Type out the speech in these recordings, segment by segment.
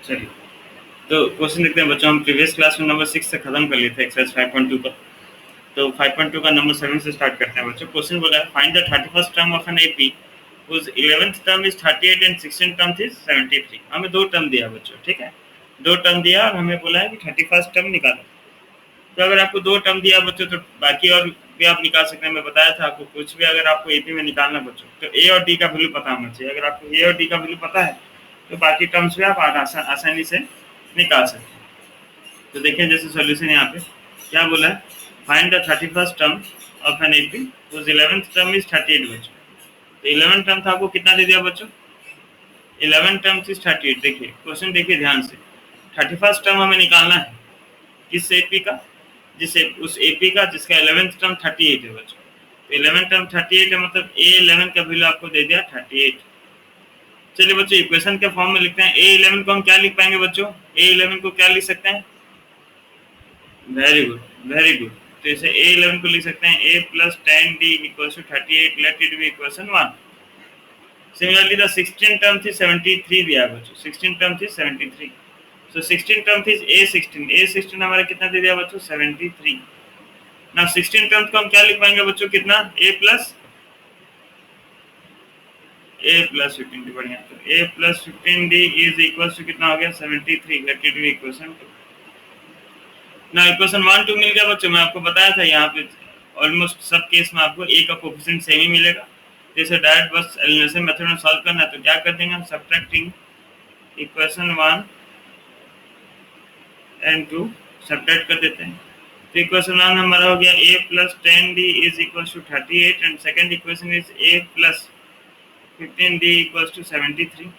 चलिए, तो क्वेश्चन देखते हैं बच्चों। हम प्रीवियस क्लास में नंबर 6 से खत्म कर लिए थे एक्सरसाइज 5.2 का। तो 5.2 का नंबर 7 से स्टार्ट करते हैं बच्चों। क्वेश्चन बोला है find the 31st term of an AP whose 11th term is 38 and 16th term is 73। हमें दो टर्म दिया बच्चों, ठीक है, दो टर्म दिया और हमें बोला है कि 31st टर्म निकालो। तो अगर आपको दो टर्म दिया बच्चों तो बाकी और भी आप निकाल सकते हैं। मैं बताया था आपको, कुछ भी अगर आपको एपी में निकालना बच्चों तो ए और डी का वैल्यू पता होना चाहिए। अगर आपको ए और डी का वैल्यू पता है तो बाकी टर्म्स भी आप आसानी से निकाल सकते हैं। तो देखिए जैसे सॉल्यूशन यहाँ पे क्या बोला है, find the 31st term of an AP whose 11th term is 38 बच्चों। तो 11 टर्म था, आपको कितना दे दिया बच्चों, 11 टर्म इज 38। देखिए क्वेश्चन देखिए ध्यान से, 31st टर्म हमें निकालना है किस एपी का, उस एपी का जिसका 11th टर्म 38 है बच्चों। तो 11 टर्म 38 है, मतलब ए 11 का वैल्यू आपको दे दिया 38। चलिए बच्चों इक्वेशन के फॉर्म में लिखते हैं। ए 11 को हम क्या लिख पाएंगे बच्चों, ए 11 को क्या लिख सकते हैं, वेरी गुड वेरी गुड। तो इसे ए 11 को लिख सकते हैं a plus 10d equal to 38, let it be equation 1। Similarly the 16 term थी 73 दिया है बच्चों, 16 टर्म थी 73। सो 16 टर्म थी A16 हमारा कितना दे दिया बच्चों, 73। ना 16 टर्म को हम क्या लिख पाएंगे बच्चों, कितना, ए प्लस 15d, बढ़िया। तो a plus 15d is equal to कितना हो गया, 73, लेट इट बी इक्वेशन 2। ना इक्वेशन 1 2 मिल गया बच्चों। मैं आपको बताया था यहाँ पे ऑलमोस्ट सब केस में आपको ए का कोफिशिएंट सेम ही मिलेगा। जैसे डायरेक्ट बस एलिमिनेशन मेथड में सॉल्व करना है तो क्या कर देंगे हम, सब्ट्रैक्टिंग इक्वेशन 1 एंड 2 सब्ट्रैक्ट कर देते हैं। तो इक्वेशन 1 हमारा हो गया a plus 10d is equal to 38 and second equation is a plus 15d equal to 73।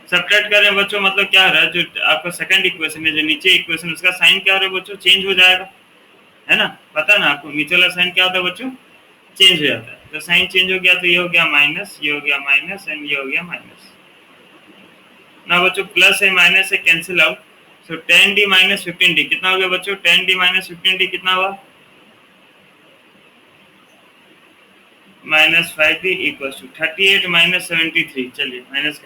Subtract कर रहे हैं बच्चों, मतलब क्या हो रहा है, जो आपका सेकंड इक्वेशन है, जो नीचे इक्वेशन, उसका साइन क्या हो रहा है बच्चों, चेंज हो जाएगा, है ना, पता ना आपको नीचे वाला साइन क्या होता है बच्चों, चेंज हो जाता है। तो साइन चेंज हो गया तो ये हो गया माइनस, ये हो गया माइनस एंड ये हो गया माइनस। ना बच्चों प्लस है माइनस है कैंसिल आउट। सो 10d माइनस 15d कितना हो गया बच्चों, 10d माइनस 15d कितना हुआ, minus 5d equal to 38 minus 73। चलिए माइनस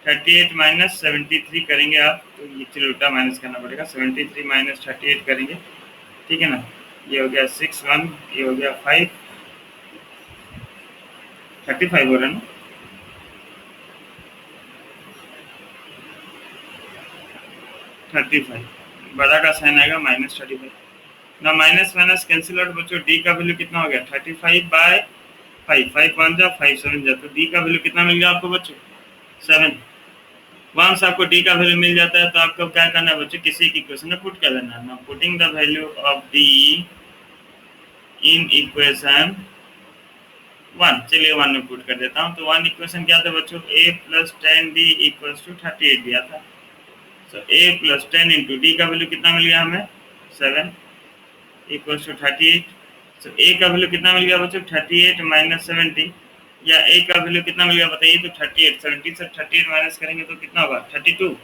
38 माइनस 73 करेंगे आप तो ये चलिए उल्टा माइनस करना पड़ेगा, 73 माइनस 38 करेंगे, ठीक है ना। ये हो गया 6 1, ये हो गया 5, 35 हो रहा है ना, बड़ा का साइन आएगा माइनस 35 ना, माइनस माइनस कैंसिल आउट बच्चों। डी का वैल्यू कितना हो गया, 35 बाय 5, 5 1 जा 5 7 जा, तो डी का वैल्यू कितना मिल गया आपको बच्चों, 7। वंस आपको डी का वैल्यू मिल जाता है तो आपको क्या करना है बच्चों, किसी की इक्वेशन में पुट कर देना है। Putting the value of D in equation 1, चलिए 1 में पुट कर देता हूँ। तो 1 इक्वेशन क्या था बच्चों, a plus 10d equal to 38 दिया था। सो a प्लस 10 इंटू डी का वैल्यू कितना मिल गया हमें, 7 इक्वल टू 38। सो a का वैल्यू कितना मिल गया बच्चों, 38 माइनस 70, या a का वैल्यू कितना मिल गया बताइए, तो 38, 70 से 38 माइनस करेंगे तो कितना होगा, 32।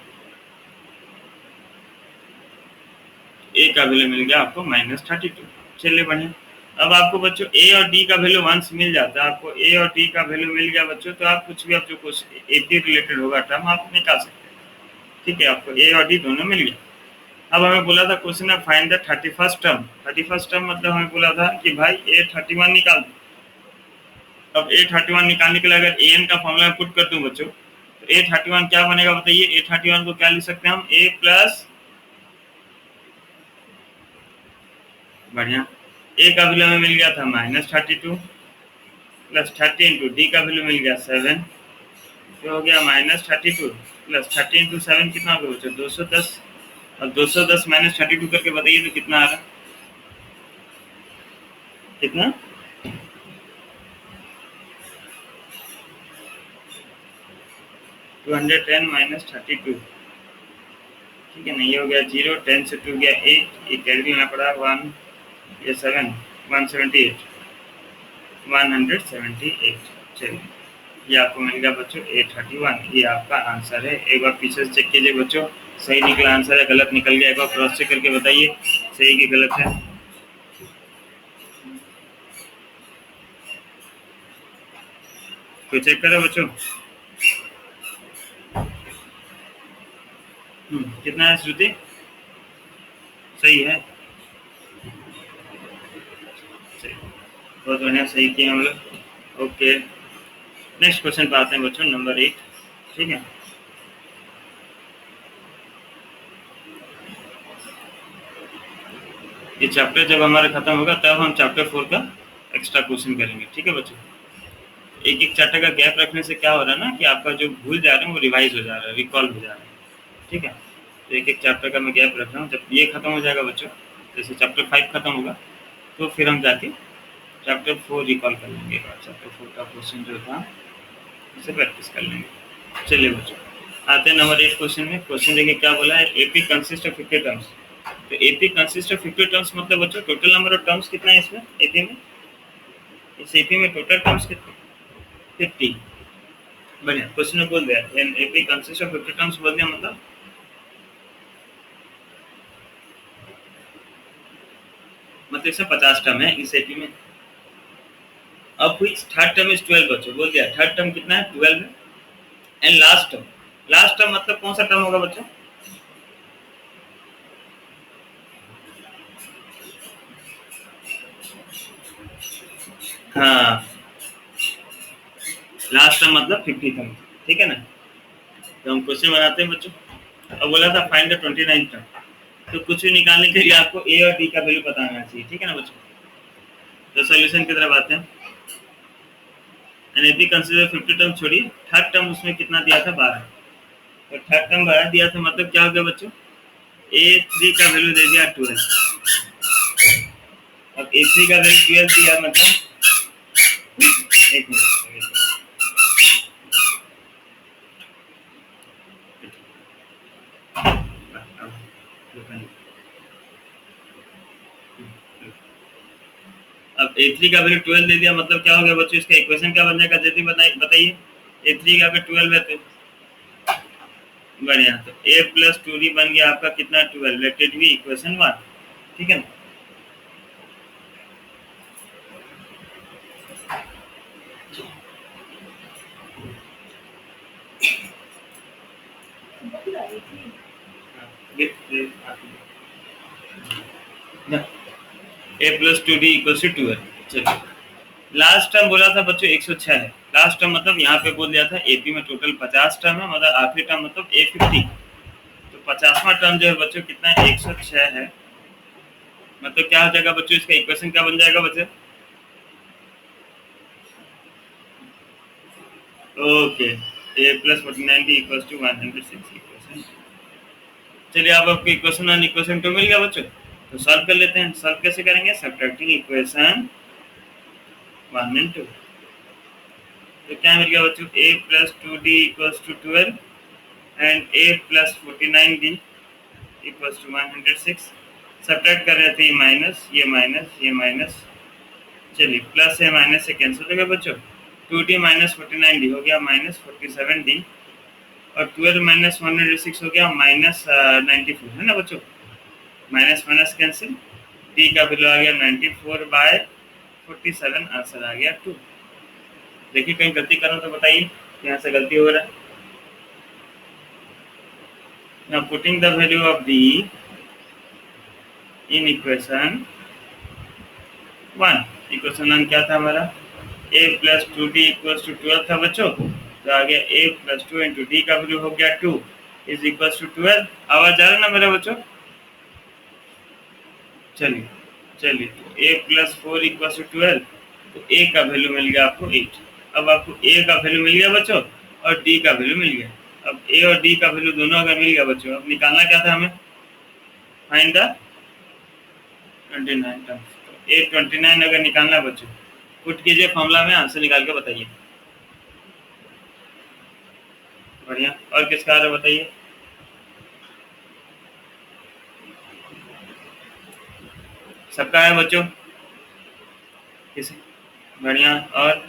a का वैल्यू मिल गया आपको माइनस 32। चलिए बढ़िया। अब आपको बच्चों ए और डी का वैल्यू वंस मिल जाता है, आपको ए और डी का वैल्यू मिल गया बच्चों, तो आप कुछ भी आप जो कुछ एपी रिलेटेड होगा टर्म आप निकाल सकते हैं, ठीक है। आपको ए और डी दोनों मिल गया। अब हमें बोला था क्वेश्चन में find the 31st term. 31st term मतलब हमें बोला था कि भाई A31 निकाल दो। अब A31 निकालने के लिए अगर ए एन का फॉर्मूला पुट कर दूं बच्चों तो A31 क्या बनेगा बताइए, A31 को क्या लिख सकते हैं हम, ए प्लस, बढ़िया, ए का वैल्यू हमें मिल गया था माइनस 32 प्लस 30 इंटू डी का वैल्यू मिल गया 7, जो हो गया माइनस 32 प्लस 30 इंटू 7 कितना हो गया बच्चों, 210। अब 210 माइनस 32 करके बताइए तो कितना आ रहा, कितना, 210 माइनस 32, ठीक है ना। ये हो गया 0, 10 से 2 गया 8, ये कैरी लेना पड़ा 1, ये 7, 178, 178। चलिए ये आपको मिल गया बच्चों A31, ये आपका आंसर है। एक बार पीछे से चेक कीजिए बच्चों, सही निकला आंसर है गलत निकल गया, एक बार क्रॉस चेक करके बताइए सही कि गलत है। तो चेक करें बच्चों, कितना है श्रुति? सही है, सही, बहुत बढ़िया, सही किया हम लोग। ओके, नेक्स्ट क्वेश्चन पे आते हैं बच्चों, नंबर 8। ठीक है, ये चैप्टर जब हमारा खत्म होगा तब हम चैप्टर 4 का एक्स्ट्रा क्वेश्चन करेंगे। ठीक है बच्चों, एक एक चैप्टर का गैप रखने से क्या हो रहा है ना कि आपका जो भूल जा रहे हैं वो रिवाइज हो जा रहा है, रिकॉल हो जा रहा है। ठीक है, तो एक एक चैप्टर का मैं गैप रख रहा हूँ। जब ये खत्म हो जाएगा बच्चों, जैसे चैप्टर 5 खत्म होगा तो फिर हम जाके चैप्टर 4 रिकॉल कर लेंगे। चैप्टर 4 का क्वेश्चन जो था उसे प्रैक्टिस कर लेंगे। चलिए बच्चों, आते हैं नंबर 8 क्वेश्चन में। क्वेश्चन देखिए क्या बोला है, एपी कंसिस्ट ऑफ 50 टर्म्स। तो एपी कंसिस्ट ऑफ 50 टर्म्स मतलब बच्चों टोटल नंबर ऑफ टर्म्स कितना है इसमें एपी में? इस एपी में टोटल टर्म्स कितने? 50। बढ़िया, क्वेश्चन में बोल दिया an AP consist of 50 terms बोल दिया, मतलब इसमें 50 टर्म है इस एपी में। अब व्हिच थर्ड टर्म इज 12 बच्चों, बोल दिया थर्ड टर्म कितना है 12 है। And last term, last term मतलब कौन सा टर्म होगा बच्चों? हाँ, लास्ट टर्म मतलब 50 टर्म। ठीक है ना, तो हम क्वेश्चन बनाते हैं बच्चों। अब बोला था फाइंड द 29 टर्म, तो कुछ भी निकालने के लिए आपको ए और डी का वैल्यू पता होना चाहिए। ठीक है ना बच्चों, तो सॉल्यूशन की तरफ आते हैं। एनएपी कंसीडर 50 टर्म छोड़िए, थर्ड टर्म उसमें कितना दिया था 12, तो थर्ड टर्म 12 दिया था, मतलब क्या हो गया बच्चों, A3 का वैल्यू दे दिया 12। अब A3 का वैल्यू 12 दिया मतलब, एक मिनट, अब A3 का वैल्यू 12 दे दिया, मतलब क्या हो गया बच्चों, इसका इक्वेशन क्या बन जाएगा जल्दी बताइए। A3 का अगर 12 है तो बढ़िया, तो A प्लस 2D बन गया आपका कितना 12, लेट इट बी इक्वेशन 1। ठीक है ना, A plus 2D equal to 12। चलिए, लास्ट टर्म बोला था बच्चों 106 है। लास्ट टर्म मतलब यहाँ पे बोल दिया था एपी में टोटल 50 टर्म है, मतलब आखिरी टर्म मतलब A50। तो 50वां टर्म जो है बच्चों कितना है 106 है, मतलब क्या हो जाएगा बच्चों, इसका इक्वेशन क्या बन जाएगा बच्चों? Okay, A plus 49D equal to 106 equation. चलिए, अब आपको इक्वेशन 1 इक्वेशन 2 मिल गया बच्चों, तो सॉल्व कर लेते हैं। सॉल्व कैसे करेंगे, सब्ट्रैक्टिंग इक्वेशन 1 एंड 2। तो क्या मिल गया बच्चों, A plus 2D equal to 12 and A plus 49D equal to 106। Subtract कर रहे थे, ये माइनस ये माइनस ये माइनस, चलिए प्लस है माइनस से कैंसिल हो गया बच्चों। 2D माइनस 49D हो गया माइनस 47D, और 12 माइनस 106 हो गया माइनस 94, है ना बच्चों, माइनस माइनस कैंसिल, डी का वैल्यू आ गया 94/47, आंसर आ गया 2। देखिए कहीं गलती करो तो बताइए, यहाँ से गलती हो रहा है। Now putting the value of d in equation 1, equation 1 क्या था हमारा, a plus 2d equals to 12 था बच्चों, तो आ गया a प्लस 2 इंटू डी का वैल्यू हो गया 2 इज इक्वल्स टू 12। आवाज आ रहा है ना मेरा बच्चों? चलिए चलिए, तो a प्लस 4 इक्वल्स टू 12, तो a का वैल्यू मिल गया आपको 8। अब आपको a का वैल्यू मिल गया बच्चों और d का वैल्यू मिल गया। अब a और d का वैल्यू दोनों अगर मिल गया बच्चों, अब निकालना क्या था हमें, फाइंड द 29 टर्म्स। तो a 29 अगर निकालना है बच्चों, पुट कीजिए फॉर्मूला में, आंसर निकाल के बताइए। बढ़िया, और किसका आ रहा है बताइए? सबका है बच्चों, किसी? बढ़िया, और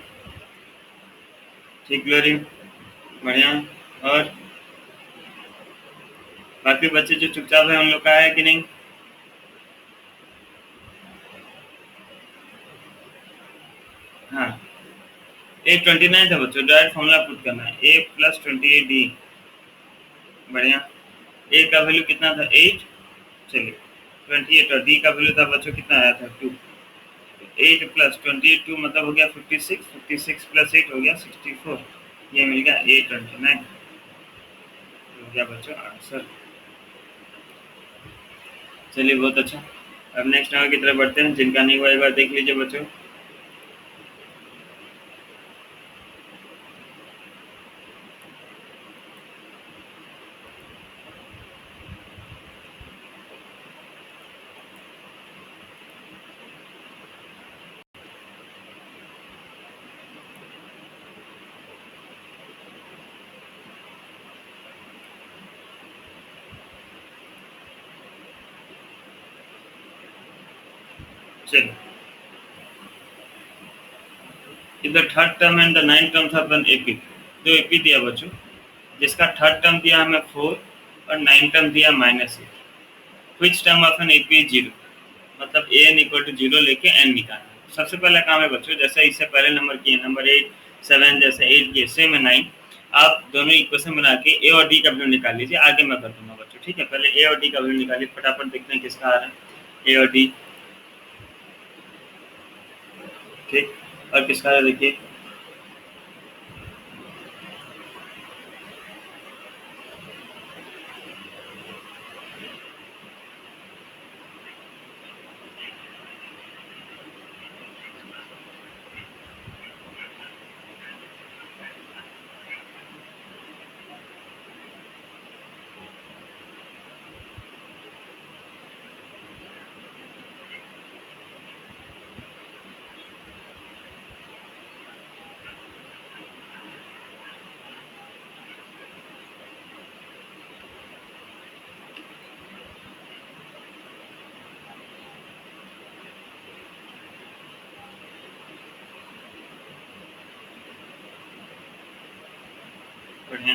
ठीक, ग्लोरी, बढ़िया, और बाकी बच्चे जो चुपचाप है उन लोग का है कि नहीं? हाँ, ए 29 था बच्चों, डायरेक्ट फॉर्मूला पुट करना है, ए प्लस 28D। बढ़िया, ए का वैल्यू कितना था 8, चलिए 28, और डी का वैल्यू था बच्चों कितना आया था 2। 8 प्लस 28 2 मतलब हो गया 56, 56 प्लस 8 हो गया 64, ये मिल गया 829 हो गया बच्चों आंसर। चलिए बहुत अच्छा। अब नेक्स्ट नंबर की तरफ बढ़ते हैं, जिनका नहीं हुआ एक बार देख लीजिए बच्चों। चलिए इधर third term and the ninth term था अपन एपी, जो एपी दिया बच्चों, जिसका थर्ड टर्म दिया हमें 4 और नाइन्थ टर्म दिया -8। Which term of an AP is 0, मतलब ए एन इक्वल टू 0 लेके एन निकालना। सबसे पहला काम है बच्चों, जैसे इससे पहले नंबर किए नंबर 8 7 जैसे 8 किए सेम है 9, आप दोनों इक्वेशन बना के ए और डी का वैल्यू निकाल लीजिए, आगे मैं कर दूंगा बच्चों, ठीक है। पहले ए और डी का वैल्यू निकालिए, फटाफट देखते हैं किसका आ रहा है ए और डी, ठीक। और किसका आ रहा है देखिए, बढ़िया।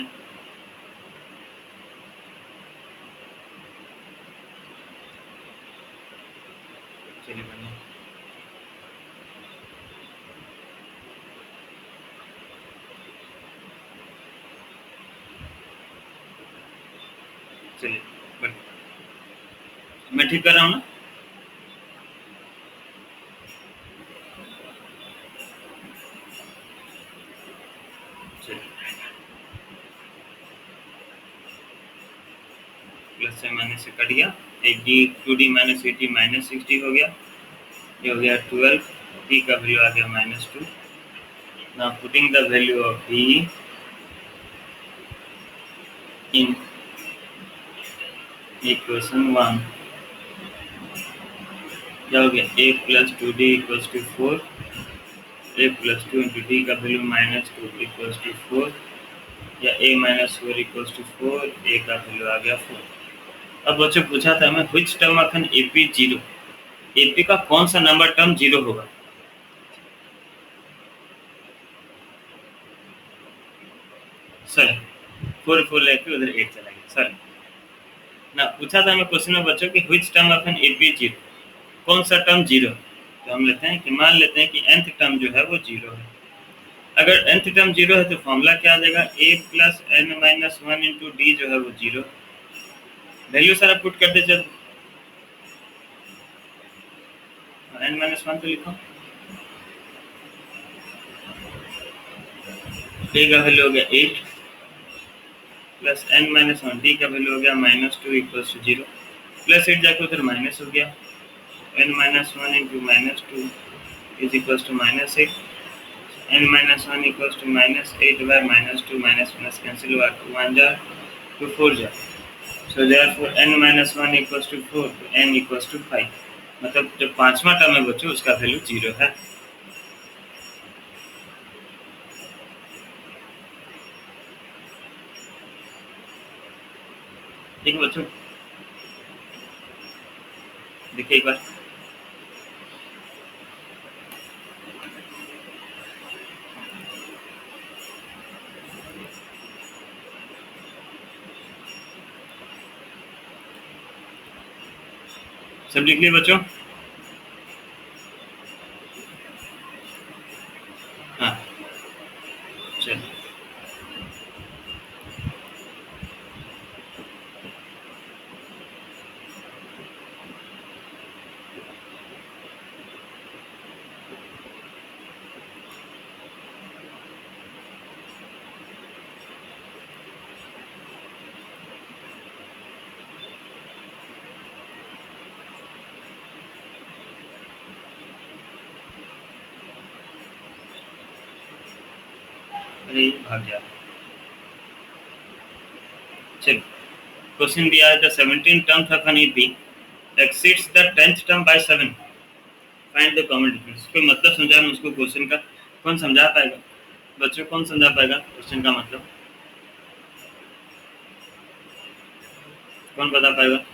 चलिए बढ़िया। चलिए बढ़िया, मैं ठीक कर रहा हूँ ना। प्लस से माइनस से कट गया, एक डी 2d माइनस 80 माइनस 60 हो गया, ये हो गया 12, डी का वैल्यू आ गया -2। Now putting the value of D in equation 1, क्या हो गया a plus 2d equals to 4, a plus 2 into D का वैल्यू -2 इक्वल्स टू 4, या a minus 4 equals to 4, a का वैल्यू आ गया 4। अब बच्चों पूछा था हमें which term of an AP 0, AP का कौन सा नंबर टर्म 0 होगा। सर 4 4 लेके उधर 8 चला गया सर ना। पूछा था हमें क्वेश्चन में बच्चों कि which term of an AP 0, कौन सा टर्म 0, तो हम लेते हैं कि मान लेते हैं कि nth टर्म जो है वो 0 है। अगर nth टर्म 0 है तो फॉर्मूला क्या आ जाएगा, a plus n minus 1 into D जो है वो 0, वैल्यू सारा पुट कर दे जब n माइनस 1 तो लिखो, a का वैल्यू हो गया 8 प्लस n माइनस 1, डी का वैल्यू हो गया -2 इक्वल्स टू 0, प्लस 8 जाके उधर माइनस हो गया, n minus 1 into -2 is equals to -8, n minus 1 equals to -8 by -2, minus minus cancel हुआ, 2 1 जा 2 4 जा, so therefore n minus 1 equals to 4, तो n इक्वल्स टू 5, मतलब जो पांचवा टर्म है बच्चों उसका वैल्यू 0 है। ठीक है बच्चों, देखिए एक बार, सब लिख लिए बच्चों। हाँ चलिए अरे ये भाग गया। चलो, क्वेश्चन दिया है the 17 terms of an AP exceeds the 10th term by 7, find the common difference. कोई मतलब समझा मैं उसको क्वेश्चन का? कौन समझा पाएगा बच्चों? कौन समझा पाएगा क्वेश्चन का मतलब? कौन बता पाएगा?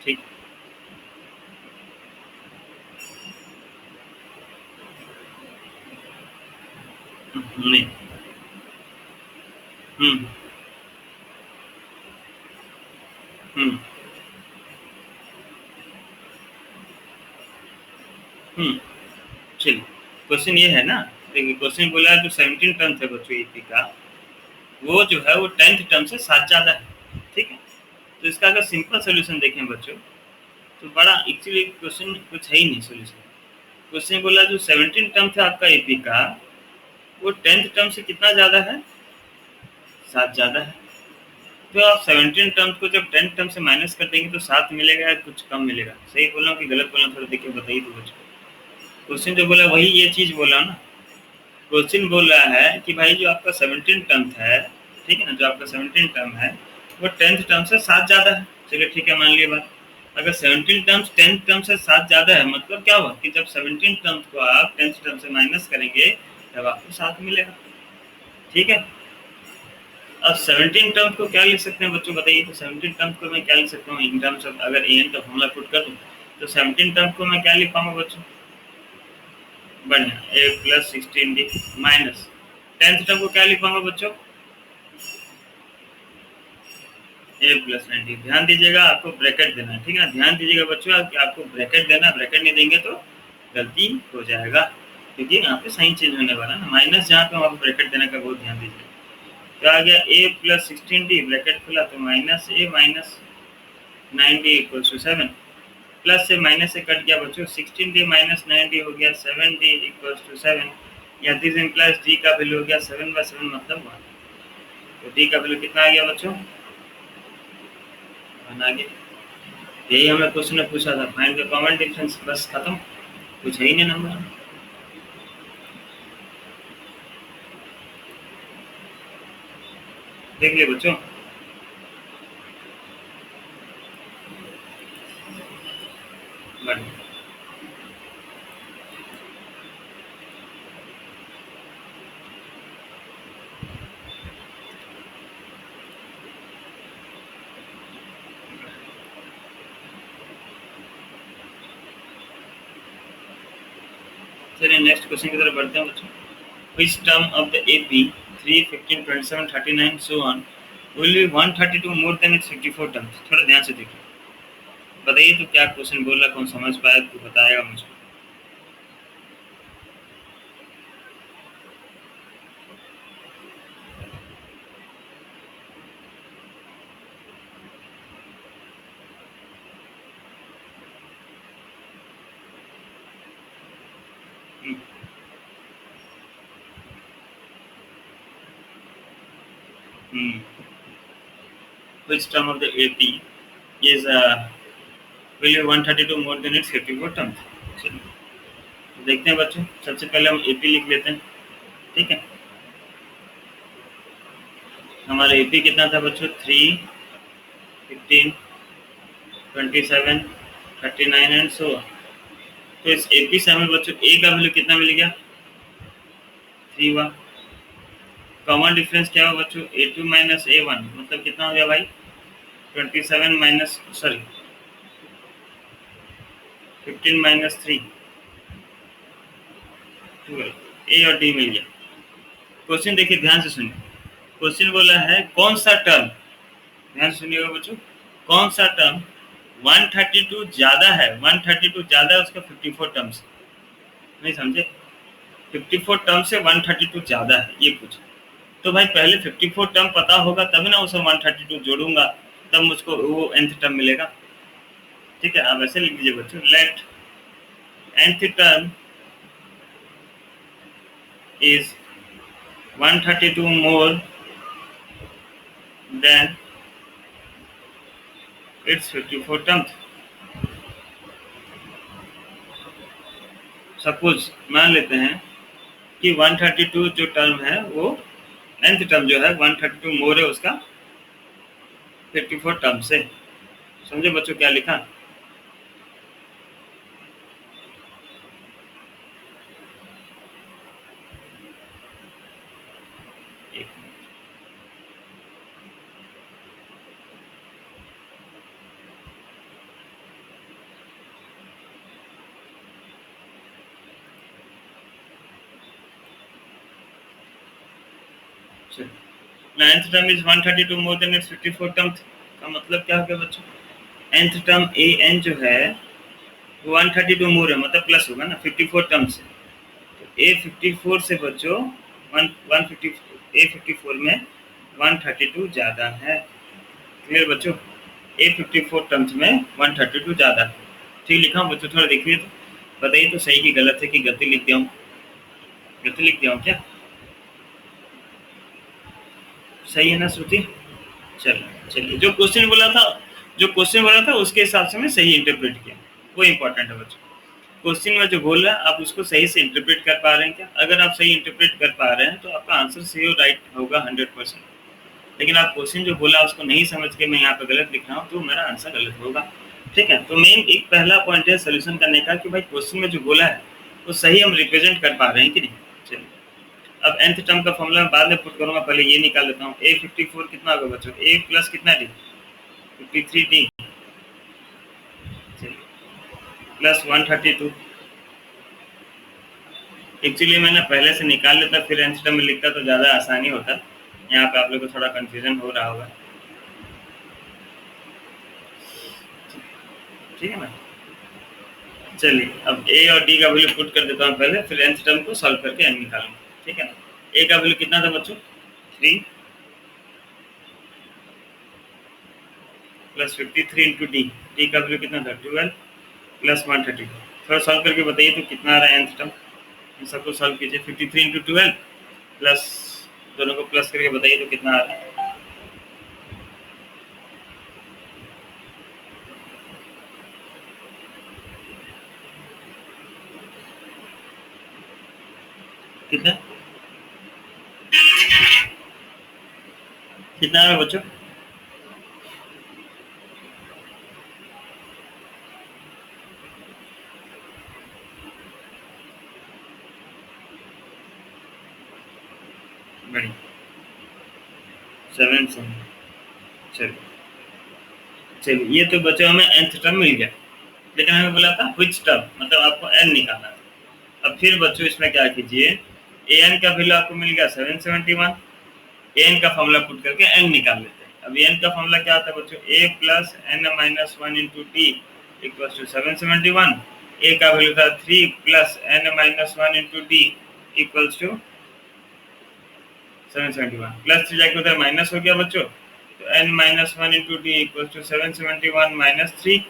ठीक। नहीं। हम्म हम्म हम्म चलिए, क्वेश्चन ये है ना, देखिए क्वेश्चन बोला है जो 17 टर्म थे बच्चों एपी का, वो जो है वो 10th टर्म से 7 ज़्यादा है। ठीक है, तो इसका अगर सिंपल सोल्यूशन देखें बच्चों, तो बड़ा एक्चुअली क्वेश्चन कुछ है ही नहीं सोल्यूशन। क्वेश्चन बोला जो 17 टर्म था आपका एपी का, वो 10th टर्म से कितना ज़्यादा है? 7 ज़्यादा है। तो आप 17 टर्म को जब 10th टर्म से माइनस कर देंगे तो 7 मिलेगा या कुछ कम मिलेगा? सही बोल रहा हूँ कि गलत बोल रहा हूँ? थोड़ा देखिए बताइए तो बच्चों। क्वेश्चन जो बोला वही ये चीज़ बोला ना। क्वेश्चन बोल रहा है कि भाई जो आपका 17 टर्म है, ठीक है ना, जो आपका 17 टर्म है वो 10th टर्म से 7 ज़्यादा है। चलिए ठीक है, मान लिया बात। अगर 17 टर्म्स 10th टर्म से 7 ज़्यादा है, मतलब क्या हुआ कि जब 17 टर्म्स को आप 10th टर्म से माइनस करेंगे तब आपको 7 मिलेगा। ठीक है, अब 17 टर्म्स को क्या लिख सकते हैं बच्चों बताइए? तो 17 टर्म्स को मैं क्या लिख सकता हूँ इन टर्म्स ऑफ, अगर एन का फॉर्मूला पुट कर दूँ तो 17 टर्म्स को मैं क्या लिख पाऊंगा बच्चों? बढ़िया, a plus 16 d minus 10th term को क्या लिख पाऊंगा बच्चों? A plus 90। ध्यान दीजिएगा, आपको ब्रैकेट देना है। ठीक है, ध्यान दीजिएगा बच्चों, आपको ब्रैकेट देना। ब्रैकेट नहीं देंगे तो गलती हो जाएगा, क्योंकि यहाँ पे साइन चेंज होने वाला है ना। माइनस जहाँ पे वहाँ पे ब्रैकेट देने का बहुत ध्यान दीजिए। तो आ गया ए प्लस 16 डी, ब्रैकेट खुला तो minus A minus 9d equals to 7। Plus से माइनस से कट गया बच्चों, 16d माइनस 9d हो गया 7d इक्वल्स टू 7। या दिस इम्प्लाइज d का वैल्यू हो गया 7/7 मतलब 1। तो d का वैल्यू कितना आ गया बच्चों? 1 आ गया। यही हमें क्वेश्चन में पूछा था, फाइंड द कॉमन डिफरेंस। बस खत्म, कुछ है ही नहीं नंबर। देख लिया बच्चों। बढ़िया। चलिए नेक्स्ट क्वेश्चन की तरफ बढ़ते हैं बच्चों। Which term of the AP 3, 15, 27, 39 so on will be 132 more than its 54 terms? थोड़ा ध्यान से देखिए, बताइए तो क्या क्वेश्चन बोल रहा, कौन समझ पाया तो बताएगा मुझे। Which term of the AP is will be 132 more than its 54 terms? चलिए तो देखते हैं बच्चों, सबसे पहले हम AP लिख लेते हैं। ठीक है, हमारा AP कितना था बच्चों? 3, 15, 27, 39 एंड सो ऑन। तो इस AP से हमें बच्चों A का वैल्यू कितना मिल गया? 3 हुआ। कॉमन डिफरेंस क्या हुआ बच्चों? A2 माइनस A1 मतलब कितना हो गया भाई? 27 माइनस सॉरी 15 माइनस 3 12। ए और डी मिल गया। क्वेश्चन देखिए ध्यान से सुनिए। क्वेश्चन बोला है कौन सा टर्म, ध्यान से सुनिएगा बच्चों, कौन सा टर्म 132 ज्यादा है? 132 ज्यादा है उसका 54 टर्म से। नहीं समझे? 54 टर्म से 132 ज्यादा है ये पूछा। तो भाई पहले 54 टर्म पता होगा तभी ना उसे 132 जोड़ूंगा, तब मुझको वो nth टर्म मिलेगा। ठीक है, आप ऐसे लिख लीजिए बच्चों, let nth term is 132 more than its 54 term. Suppose मान लेते हैं कि 132 जो टर्म है वो nth टर्म जो है 132 मोर है उसका 54 टर्म से। समझे बच्चों क्या लिखा? nth term is 132 more than it's 54 term का मतलब क्या हो गया बच्चों? nth टर्म ए एन जो है वो 132 मोर है, मतलब प्लस होगा ना 54 टर्म से। तो ए 54 से बच्चों 150 ए 54 में 132 ज़्यादा है। क्लियर बच्चों? ए 54 टर्म्स में 132 ज़्यादा है। ठीक लिखा हूँ बच्चों? थोड़ा देखिए तो बताइए तो सही की गलत है कि गलती लिख दिया हूँ? गलती लिख दिया हूँ क्या? सही है ना श्रुति? चलिए चलिए, जो क्वेश्चन बोला था उसके हिसाब से मैं सही इंटरप्रेट किया, वो इंपॉर्टेंट है बच्चों। क्वेश्चन में जो बोल रहा है आप उसको सही से इंटरप्रेट कर पा रहे हैं क्या? अगर आप सही इंटरप्रेट कर पा रहे हैं तो आपका आंसर सही और राइट होगा 100%। लेकिन आप क्वेश्चन जो बोला उसको नहीं समझ के मैं यहाँ पे गलत लिख रहा हूँ तो मेरा आंसर गलत होगा। ठीक है, तो मेन एक पहला पॉइंट है सोल्यूशन करने का कि भाई क्वेश्चन में जो बोला है वो सही हम रिप्रेजेंट कर पा रहे हैं कि नहीं। चलिए, अब nth टर्म का फॉर्मूला मैं बाद में पुट करूंगा, पहले ये निकाल लेता हूँ। ए 54 कितना होगा बच्चों? ए प्लस कितना डी? 53 D plus 132। एक्चुअली मैंने पहले से निकाल लेता फिर nth टर्म में लिखता तो ज़्यादा आसानी होता। यहाँ पे आप लोग को थोड़ा कंफ्यूजन हो रहा होगा। ठीक है ना? चलिए, अब ए और डी का वैल्यू पुट कर देता हूँ पहले, फिर nth टर्म को सॉल्व करके n निकालूंगा। ठीक है ना? ए का वैल्यू कितना था बच्चों? 3 प्लस 53 इंटू डी। डी का वैल्यू कितना था? 12 प्लस 130। थोड़ा सॉल्व करके बताइए तो कितना आ रहा है nth टर्म? इन सबको सॉल्व कीजिए। 53 इंटू 12 प्लस, दोनों को प्लस करके बताइए तो कितना आ रहा है? कितना कितना है बच्चों? बढ़िया, 7 चलिए चलिए, ये तो बच्चों हमें nth टर्म मिल गया, लेकिन हमें बोला था व्हिच टर्म, मतलब आपको n निकालना था। अब फिर बच्चों इसमें क्या कीजिए, ए एन का वैल्यू आपको मिल गया 771। ए एन का फॉर्मूला पुट करके n निकाल लेते हैं। अब एन का फॉर्मूला क्या आता है बच्चों? A plus n minus 1 into t equal to 771। A का वैल्यू था 3 plus n minus 1 into d equals to 771। Plus 3 जाके उधर माइनस हो गया बच्चों, तो n minus 1 into d equal to 771 minus 3,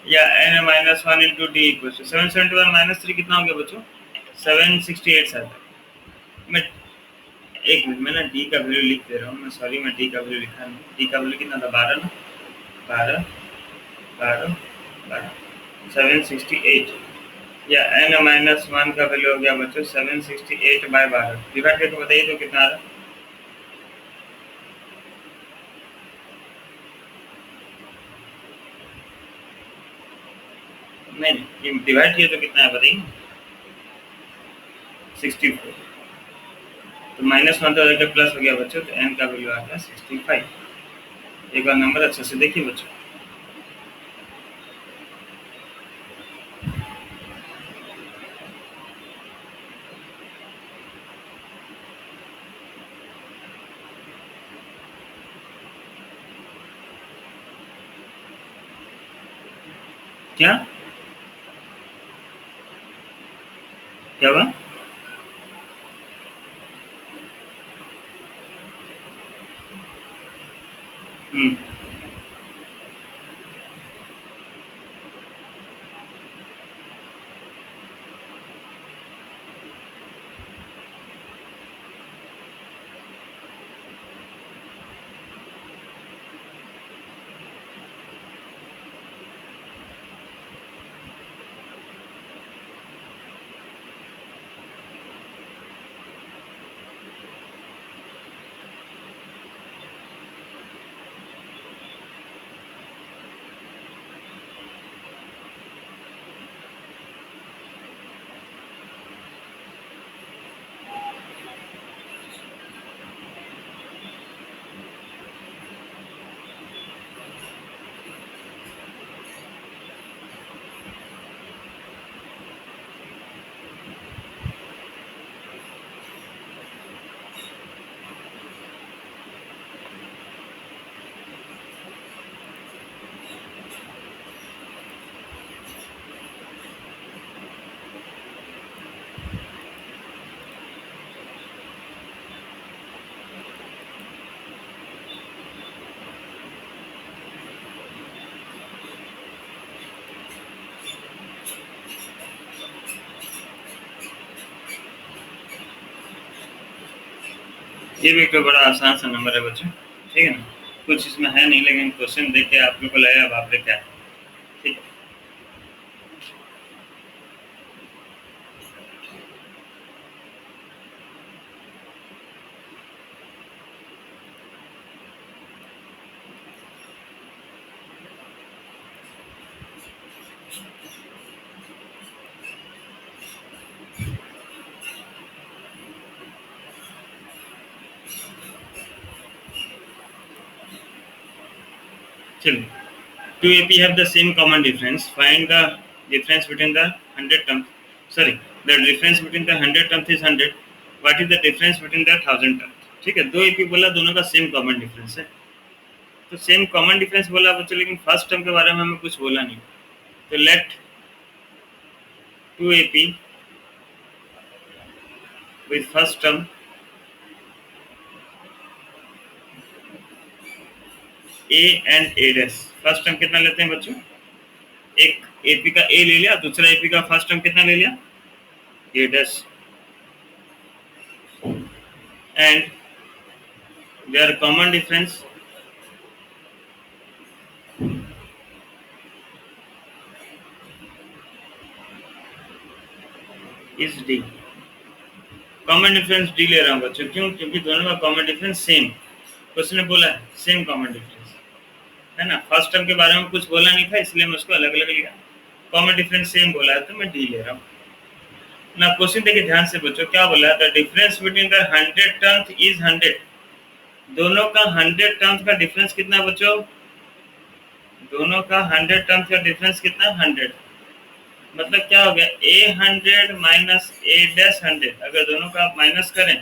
या n minus 1 into d equal to 771 minus 3 कितना हो गया बच्चों? 768 आता है। मैं एक मिनट में ना डी का वैल्यू लिख दे रहा हूँ मैं, सॉरी मैं डी का वैल्यू लिखा नहीं। डी का वैल्यू कितना था? 12 ना, 12 12 12 768, या n माइनस 1 का वैल्यू हो गया बच्चों 768 बाय 12। डिवाइड करके बताइए तो कितना आ रहा है? नहीं, ये डिवाइड किया तो कितना है बताइए? 64। तो माइनस 1 तो जाकर प्लस हो गया बच्चों, तो n का वैल्यू आ गया 65। एक बार नंबर अच्छे से देखिए बच्चों। क्या क्या हुआ? हम्म, ये भी एक बड़ा आसान सा नंबर है बच्चों, ठीक है ना, कुछ इसमें है नहीं, लेकिन क्वेश्चन देख के आप लोग को लगेगा बाप रे क्या है, ठीक है। चलिए, two AP have the same common difference. Find the difference between the 100 terms. Sorry, the difference between the 100 terms is 100. What is the difference between the 1000 terms? ठीक है, दो AP बोला, दोनों का सेम कॉमन डिफरेंस है, तो same common difference बोला बच्चों, लेकिन फर्स्ट टर्म के बारे में हमें कुछ बोला नहीं। तो let 2AP with first term A and A dash। First term कितना लेते हैं बच्चों, एक AP का A ले लिया, दूसरा AP का फर्स्ट टर्म कितना ले लिया, A dash, and their common difference is D। Common difference D ले रहा हूँ बच्चों, क्यों, क्योंकि दोनों का कॉमन डिफरेंस सेम, क्वेश्चन ने बोला है सेम कॉमन डिफरेंस, है ना। फर्स्ट टर्म के बारे में कुछ बोला नहीं था, इसलिए मैं उसको अलग अलग लिया, कॉमन डिफरेंस सेम बोला है तो मैं डी ले रहा हूँ ना। क्वेश्चन देखिए ध्यान से बच्चों, क्या बोला है, the difference between the 100 terms is 100। दोनों का 100 टर्म्स का डिफरेंस कितना बच्चों, दोनों का 100 टर्म्स का डिफरेंस कितना, 100। मतलब क्या हो गया, A100 माइनस A डैश 100, अगर दोनों का आप माइनस करें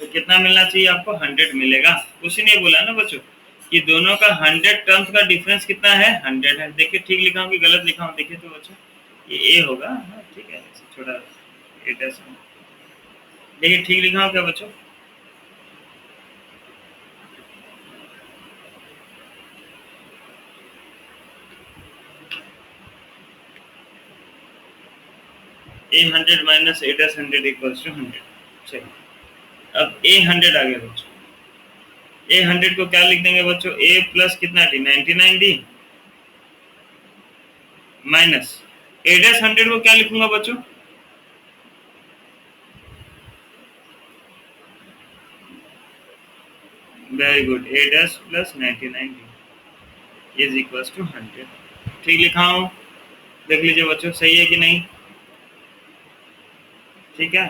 तो कितना मिलना चाहिए आपको, 100 मिलेगा। उसी ने बोला ना बच्चों कि दोनों का 100 टर्म्स का डिफरेंस कितना है, 100 है। देखिए ठीक लिखा हूँ कि गलत लिखा हूँ, देखिए तो बच्चों ये ए होगा, हाँ ठीक है, छोटा ए डैश, देखिए ठीक लिखा हूँ क्या बच्चों, A100 minus A dash 100 equals to 100। चलिए, अब A100 आ गया बच्चों, A100 को क्या लिख देंगे बच्चों, A प्लस कितना D, 99 D, minus A dash 100 को क्या लिखूंगा बच्चों, very good, A dash plus 99 D is equals to 100। ठीक लिखा हूँ, देख लीजिए बच्चों सही है कि नहीं, ठीक है।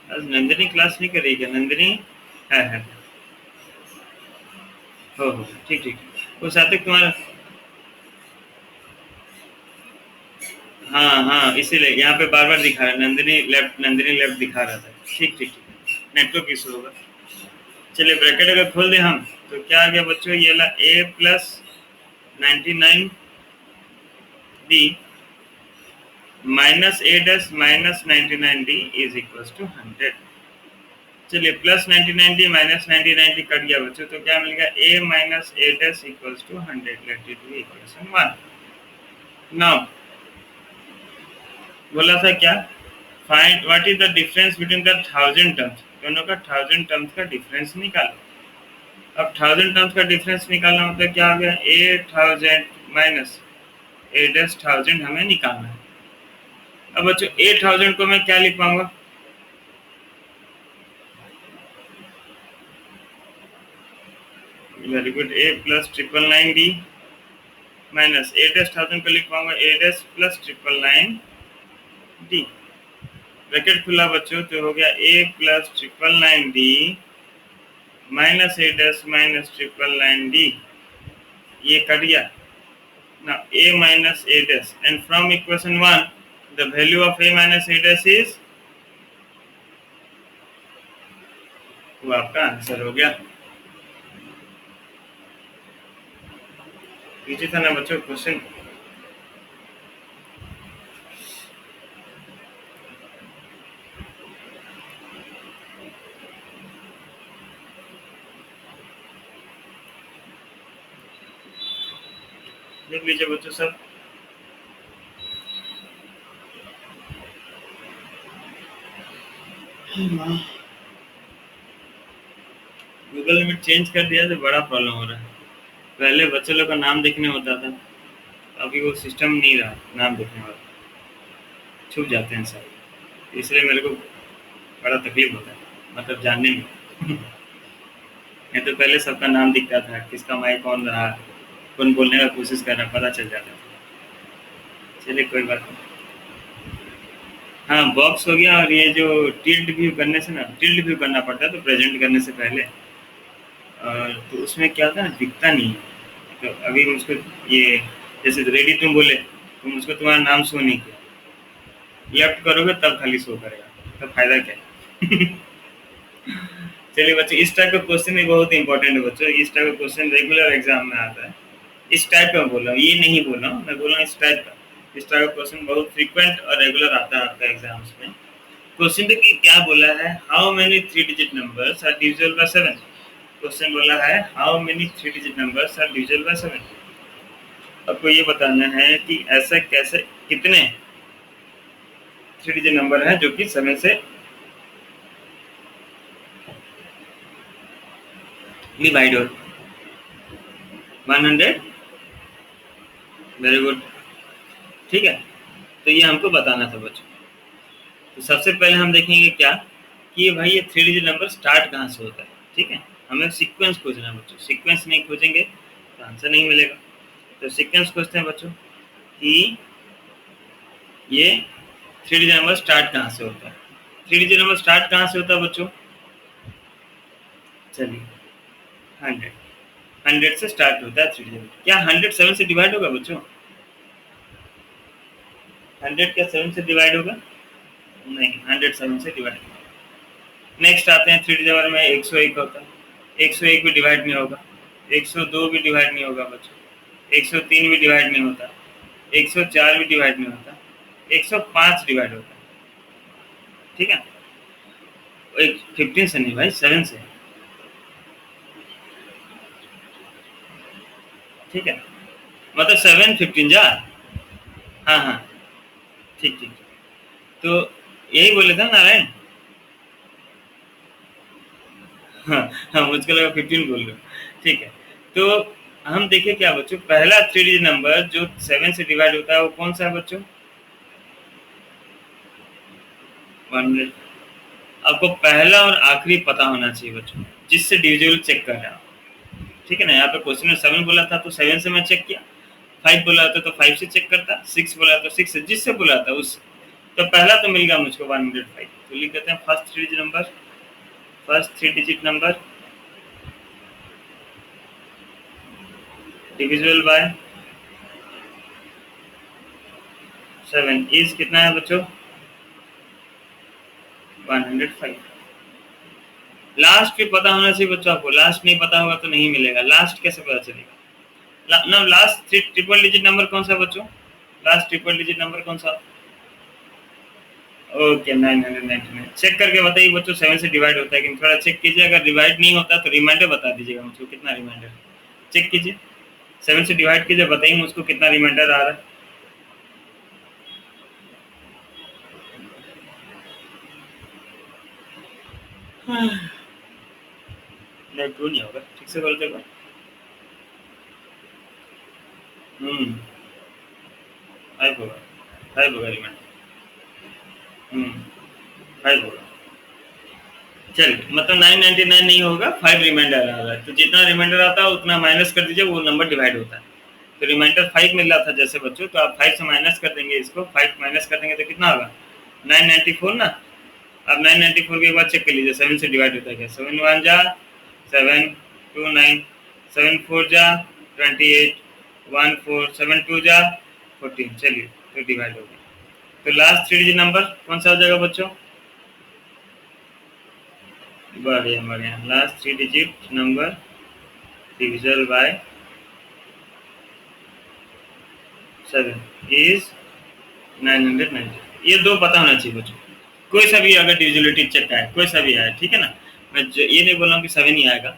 आज नंदिनी क्लास नहीं करेगी क्या, नंदिनी है, हो ठीक ठीक, वो सात्विक तुम्हारा, हाँ हाँ, इसीलिए यहाँ पे बार बार दिखा रहा है, नंदिनी लेफ्ट दिखा रहा था, ठीक ठीक ठीक, नेटवर्क इशू होगा। चलिए ब्रैकेट अगर खोल दे हम तो क्या आ गया बच्चों, ये ला A plus 99 D minus A dash minus 99 D is equals to 100। चलिए plus 99 D minus 99 D cut गया बच्चों, तो क्या मिलेगा, A minus A dash equals to 100। Let it be equation 1। Now बोला था क्या, find what is the difference between the 1000 terms, दोनों का 1000 टर्म्स का डिफरेंस निकालो। अब 1000 टर्म्स का डिफरेंस निकालना मतलब क्या आ गया, A1000 माइनस A डैश 1000 हमें निकालना है। अब बच्चों A1000 को मैं क्या लिख पाऊंगा, very good, A plus 999 D minus A dash 1000 को लिख पाऊंगा A dash plus 999 D, bracket खुला बच्चों, तो हो गया A plus 999 D minus A dash minus 999 D, ये कट गया। Now A minus A dash, and from equation 1 the value of A minus A dash is, वो आपका आंसर हो गया। पीछे था ना बच्चों क्वेश्चन, देख लीजिए बच्चों सब, गूगल लिमिट चेंज कर दिया तो बड़ा प्रॉब्लम हो रहा है। पहले बच्चे लोग का नाम देखने होता था, अभी वो सिस्टम नहीं रहा नाम देखने वाला, छुप जाते हैं सब, इसलिए मेरे को बड़ा तकलीफ होता है मतलब जानने में। नहीं तो पहले सबका नाम दिखता था, किसका माइक कौन रहा, कौन बोलने का कोशिश कर रहा, पता चल जाता था। चलिए कोई बात नहीं। हाँ बॉक्स हो गया, और ये जो टिल्ड व्यू करने से ना, टिल्ड व्यू करना पड़ता है तो प्रेजेंट करने से पहले, और तो उसमें क्या होता है ना, दिखता नहीं है। तो अभी मुझको ये जैसे रेडी तुम बोले तो मुझको तुम्हारा नाम शो नहीं किया, लेफ्ट करोगे तब खाली शो करेगा, तो फायदा क्या है। चलिए बच्चों, इस टाइप का क्वेश्चन भी बहुत इंपॉर्टेंट है बच्चों, इस टाइप का क्वेश्चन रेगुलर एग्जाम में आता है। इस टाइप का बोल रहा हूँ, ये नहीं बोल रहा हूँ, मैं बोल रहा हूँ इस टाइप का। इस टाइप का क्वेश्चन बहुत फ्रीक्वेंट और रेगुलर आता है आपका एग्जाम्स में। क्वेश्चन देखिए क्या बोला है, how many 3 digit numbers are divisible by 7। Question बोला है how many 3 digit numbers are divisible by 7। आपको ये बताना है कि ऐसा कैसे, कितने 3 डिजिट नंबर है जो कि 7 से डिवाइड हो। 100, वेरी गुड, ठीक है। तो ये हमको बताना था बच्चों। तो सबसे पहले हम देखेंगे क्या कि भाई ये 3 डिजिट नंबर स्टार्ट कहाँ से होता है, ठीक है। हमें सीक्वेंस खोजना है बच्चों, सीक्वेंस नहीं खोजेंगे तो आंसर नहीं मिलेगा। तो सीक्वेंस खोजते हैं बच्चों कि ये 3 डिजिट नंबर स्टार्ट कहाँ से होता है। 3 डिजिट नंबर स्टार्ट कहाँ से होता है बच्चों, चलिए 100, 100 से स्टार्ट होता है 3 डिजिट। क्या 100 7 से डिवाइड होगा बच्चों, 100 क्या 7 से डिवाइड होगा, नहीं 100 7 से डिवाइड होगा। नेक्स्ट आते हैं 3 डिजिट नंबर में 101 होता है, 101 भी डिवाइड नहीं होगा, 102 भी डिवाइड नहीं होगा बच्चों, 103 भी डिवाइड नहीं होता, 104 भी डिवाइड नहीं होता, 105 डिवाइड होता है, ठीक है। 15 से नहीं भाई, 7 से, ठीक है। मतलब 7 15 जा, हाँ हाँ, ठीक ठीक। तो यही बोले था नारायण। हाँ हाँ, मुझको लगा 15 बोल रहे हो, ठीक है। तो हम देखिए क्या बच्चों, पहला 3 डिजिट नंबर जो 7 से डिवाइड होता है वो कौन सा है बच्चों, 100। आपको पहला और आखिरी पता होना चाहिए बच्चों, जिससे डिविजिबल चेक कर रहे हैं, ठीक है ना। यहाँ पे क्वेश्चन में 7 बोला था तो 7 से मैं चेक किया, 5 बोला था तो 5 से चेक करता, 6 बोला तो 6 से, जिससे बोला था उससे। तो पहला तो मिल गया मुझको 105। तो लिख देते हैं first 3 digit number, first 3 digit number divisible by 7 is कितना है बच्चों, 105। लास्ट भी पता होना चाहिए बच्चों आपको, लास्ट नहीं पता होगा तो नहीं मिलेगा। लास्ट कैसे पता चलेगा, ना लास्ट ट्रिपल डिजिट नंबर कौन सा बच्चों, लास्ट ट्रिपल डिजिट नंबर कौन सा, ओके 999। चेक करके बताइए बच्चों 7 से डिवाइड होता है कि थोड़ा चेक कीजिए, अगर डिवाइड नहीं होता तो रिमाइंडर बता दीजिएगा मुझको, कितना रिमाइंडर चेक कीजिए, 7 से डिवाइड कीजिए, बताइए मुझको कितना रिमाइंडर आ रहा है। नहीं ट्रू नहीं होगा, ठीक से बोलते हो। 5 होगा, 5 होगा रिमाइंडर, 5 होगा। चलिए मतलब 999 नहीं होगा, 5 रिमाइंडर आ रहा है, तो जितना रिमाइंडर आता है उतना माइनस कर दीजिए, वो नंबर डिवाइड होता है। तो रिमाइंडर 5 मिल रहा था जैसे बच्चों, तो आप 5 से माइनस कर देंगे इसको, 5 माइनस कर देंगे तो कितना होगा 994 ना। अब 994 के बाद चेक कर लीजिए 7 से डिवाइड होता है क्या, 7 1 जा 7 2 9, 7 4 जा 28, 1 4 7 2 जा 14, चलिए तो डिवाइड हो गया। तो लास्ट 3 डिजिट नंबर कौन सा हो जाएगा बच्चों, बढ़िया बढ़िया, last 3 digit number divisible by 7 is 990। ये दो पता होना चाहिए बच्चों, कोई सा भी अगर डिविजिबिलिटी चेक आए, कोई सा भी आए, ठीक है ना। मैं ये नहीं बोल रहा हूँ कि 7 ही आएगा,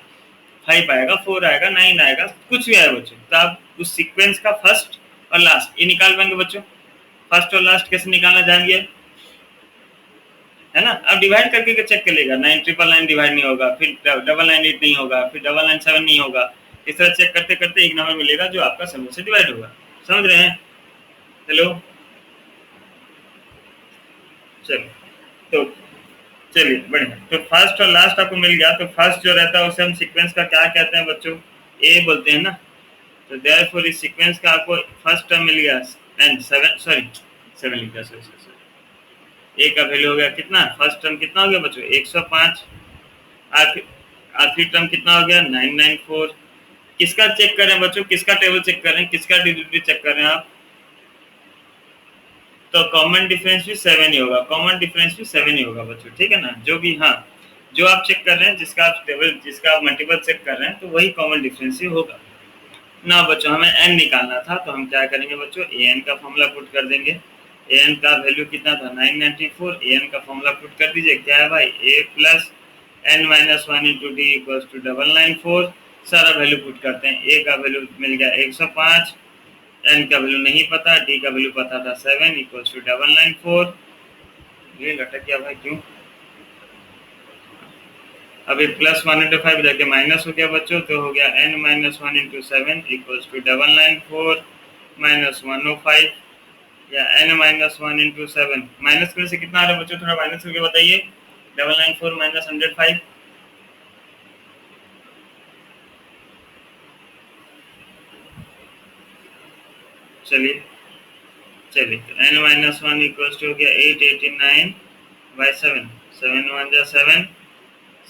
5 आएगा, 4 आएगा, 9 आएगा, कुछ भी आए बच्चों, तो आप उस सीक्वेंस का फर्स्ट और लास्ट ये निकाल पाएंगे बच्चों। फर्स्ट और लास्ट कैसे निकालना जाएंगे, है ना। अब डिवाइड करके चेक कर लेगा, 9,999 डिवाइड नहीं होगा, फिर 998 नहीं होगा, फिर 997 नहीं होगा। इस तरह चेक करते करते एक नंबर मिलेगा जो आपका 7 से डिवाइड होगा। समझ रहे हैं? हेलो, चलिए। तो चलिए बढ़िया। तो फर्स्ट और लास्ट आपको मिल गया। तो फर्स्ट जो रहता है उसे हम सीक्वेंस का क्या कहते हैं बच्चों? ए बोलते हैं ना। तो देयरफॉर इस सीक्वेंस का आपको फर्स्ट टर्म मिल गया एंड 7, सॉरी 7 लिख दिया, सॉरी। ए का वैल्यू हो गया कितना? फर्स्ट टर्म कितना हो गया बच्चों? 105। आखिरी टर्म कितना हो गया? 994। किसका चेक कर रहे हैं बच्चों? किसका टेबल चेक कर रहे हैं? किसका डिविजिबिलिटी चेक कर रहे हैं आप? तो कॉमन डिफरेंस भी 7 ही होगा। कॉमन डिफरेंस भी 7 ही होगा बच्चों, ठीक है ना। जो भी, हाँ, जो आप चेक कर रहे हैं, जिसका आप टेबल, जिसका आप मल्टीपल चेक कर रहे हैं, तो वही कॉमन डिफरेंस ही होगा ना बच्चों। हमें एन निकालना था, तो हम क्या करेंगे बच्चों? ए एन का फॉर्मूला पुट कर देंगे। ए एन का वैल्यू कितना था? 994। ए एन का फॉर्मूला पुट कर दीजिए। क्या है भाई? A plus n minus one into d equals to 994। सारा वैल्यू पुट करते हैं। ए का वैल्यू मिल गया 105, एन का वैल्यू नहीं पता, डी का वैल्यू पता था 7 इक्वल्स टू 994। ये लटक गया भाई, क्यों? अब ये प्लस 105 जाके माइनस हो गया बच्चों, तो हो गया n minus one into 7 equals to 994 minus 105, या n minus one into 7 minus करने से कितना आ रहा है बच्चों? थोड़ा माइनस करके बताइए। 994 माइनस 105। चलिए चलिए, तो n minus one equals to हो गया 889 बाई 7। 7 1 जा 7,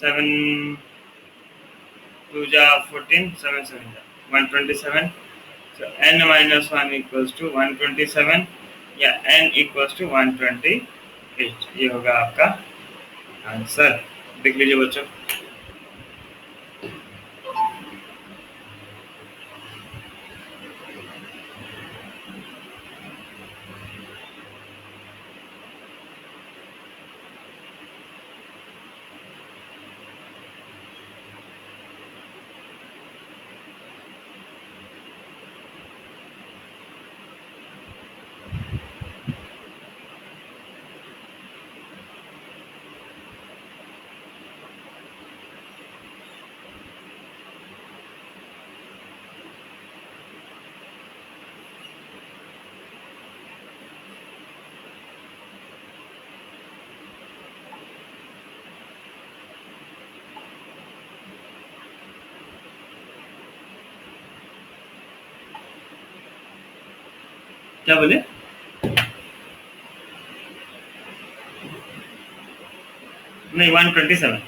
7 2 जा 14, 7 7 जा 127। So n minus 1 equals to 127, या n equals to 128। ये होगा आपका आंसर। देख लीजिए बच्चों। क्या बोले? नहीं, 127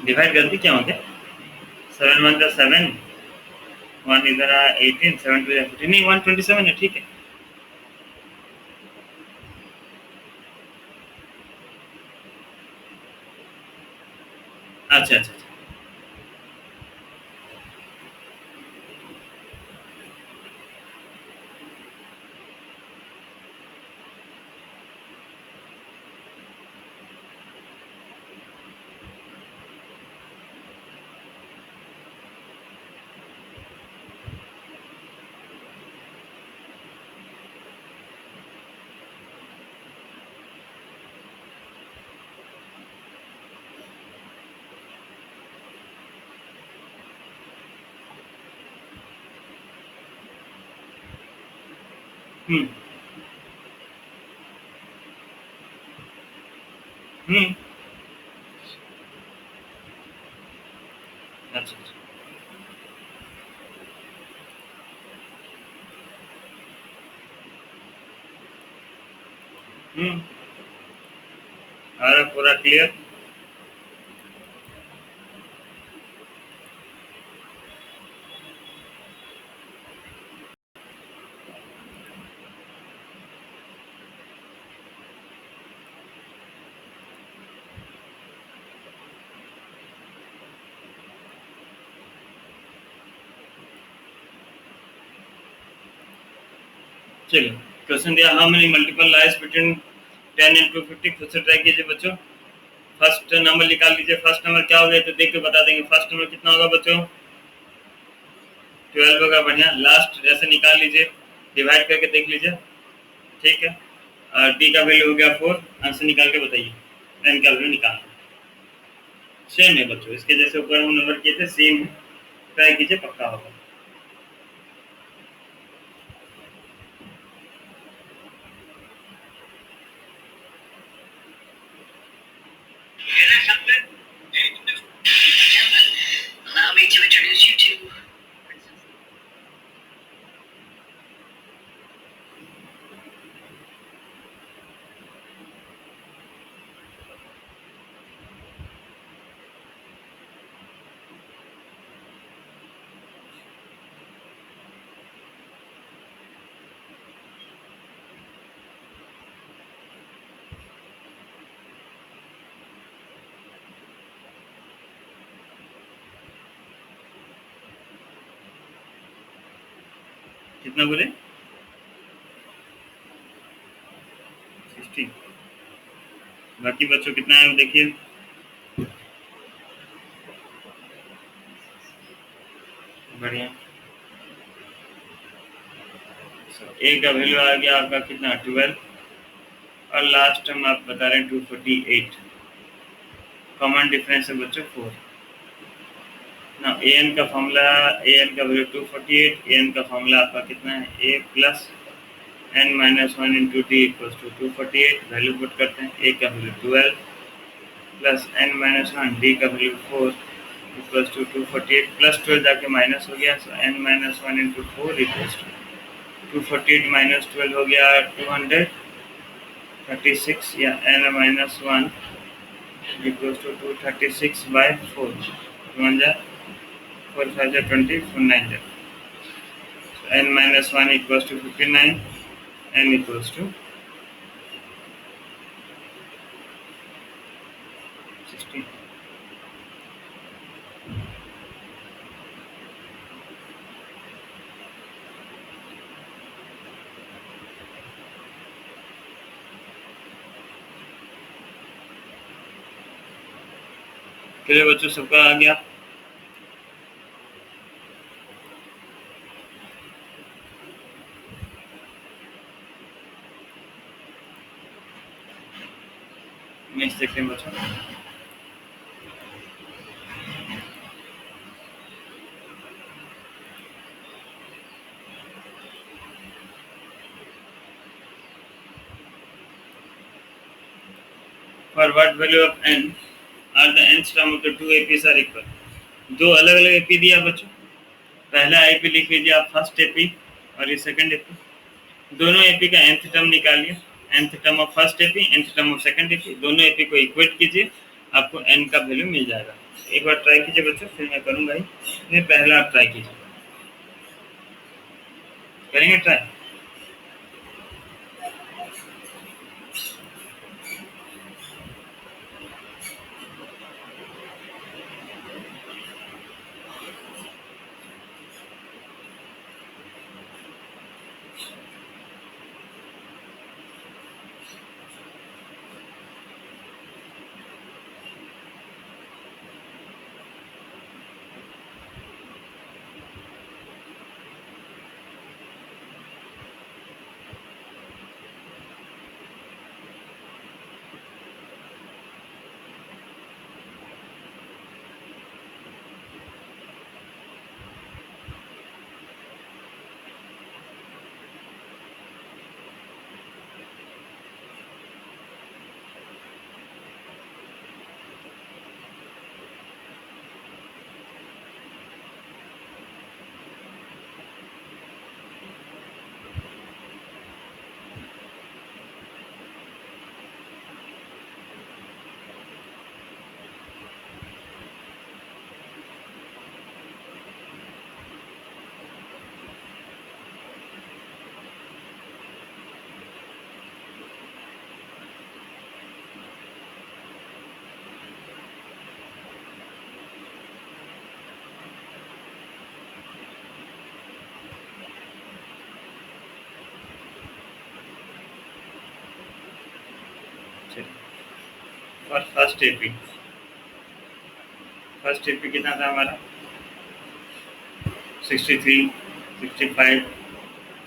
डिवाइड गलती क्या हो गया? 7 1 जा 7, 1 इधर आ 18, 7 2 जा 15, नहीं 127 है, ठीक है। अच्छा अच्छा अच्छा। हम्म हम्म। अच्छा अच्छा। अरे पूरा क्लियर। चलिए, क्वेश्चन दिया, how many multiple lies between 10 into 50। खुद से ट्राई कीजिए बच्चों। फर्स्ट नंबर निकाल लीजिए। फर्स्ट नंबर क्या हो गया, तो देख के बता देंगे। फर्स्ट नंबर कितना होगा बच्चों? 12 होगा। बढ़िया। लास्ट ऐसे निकाल लीजिए, डिवाइड करके देख लीजिए, ठीक है। टी का वैल्यू हो गया 4, आंसर निकाल के बताइए, एन का वैल्यू निकाल। सेम है बच्चों, इसके जैसे ऊपर हम नंबर किए थे सेम है, ट्राई कीजिए पक्का होगा। Allow me to introduce you to कितना बोले? 60। बाकी बच्चों कितना है देखिए। बढ़िया। ए का वैल्यू आ गया आपका कितना, 12, और लास्ट हम आप बता रहे हैं 248। कॉमन डिफरेंस है बच्चों 4 ना। ए एन का फॉर्मूला, ए एन का वैल्यू 248, ए एन का फॉर्मूला आपका कितना है, a plus n minus 1 into t equals to 248। Value put करते हैं, ए का value 12 plus n minus 1, d का वैल्यू 4 इक्वल्स टू 248 प्लस 12 जाके माइनस हो गया, so n minus 1 into 4 equals to 248 minus 12 हो गया 236, या N minus 1 equals to 236 by 4, 1 जा 4 5 जा 20, 4 9 जा, n minus 1 equals to 59, n equals to 16। चलिए बच्चों, सबका आ गया। नेक्स्ट देखते हैं बच्चों। For what value of n are the nth term of the two APs are equal? दो अलग अलग एपी दिया बच्चों। पहला एपी लिख लीजिए आप, फर्स्ट एपी, और ये सेकंड एपी। दोनों एपी का nth टर्म निकालिए, nth term of first AP, nth term of second AP, दोनों एपी को इक्वेट कीजिए, आपको n का वैल्यू मिल जाएगा। एक बार ट्राई कीजिए बच्चों, फिर मैं करूंगा ही। नहीं, पहला आप ट्राई कीजिए, करेंगे ट्राई। और फर्स्ट एपी कितना था हमारा, 63, 65,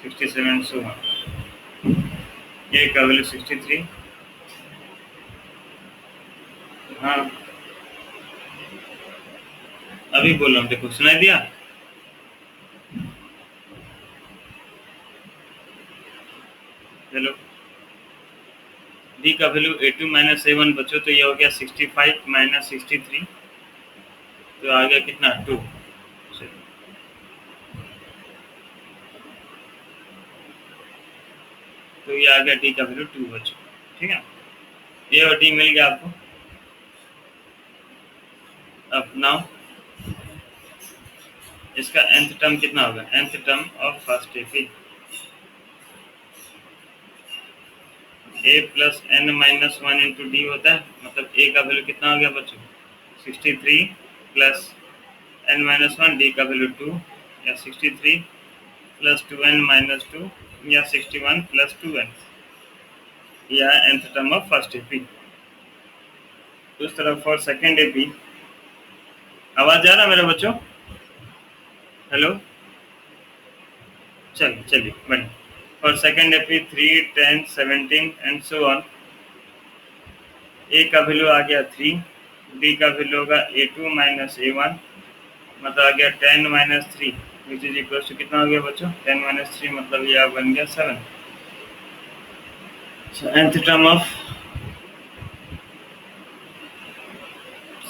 67, सो ए का वैल्यू 63। हाँ अभी बोल रहा हूँ, देखो सुनाई दिया। हेलो, डी का वैल्यू A2 माइनस A1 बचो तो ये हो गया 65 माइनस 63, तो आ गया कितना 2। तो ये आ गया डी का वैल्यू 2 बचो। ठीक है, ए और डी मिल गया आपको। अब नाउ इसका nth टर्म कितना होगा, nth term of first AP a plus n minus 1 into D होता है, मतलब a का वैल्यू कितना हो गया बच्चों 63 प्लस n माइनस 1, डी का वैल्यू 2 या 63 प्लस 2n माइनस 2 या 61 प्लस 2n, यह nth term of first AP. उस तरह फॉर सेकेंड एपी, आवाज जा रहा मेरे बच्चों? हेलो, चलिए बढ़िया। For second AP 3, 10, 17 and so on, a का वैल्यू आ गया 3, डी का वैल्यू होगा A2 माइनस A1, मतलब आ गया 10 minus 3 which is equal to कितना हो गया बच्चों 10 माइनस 3, मतलब ये बन गया 7। सो nth टर्म ऑफ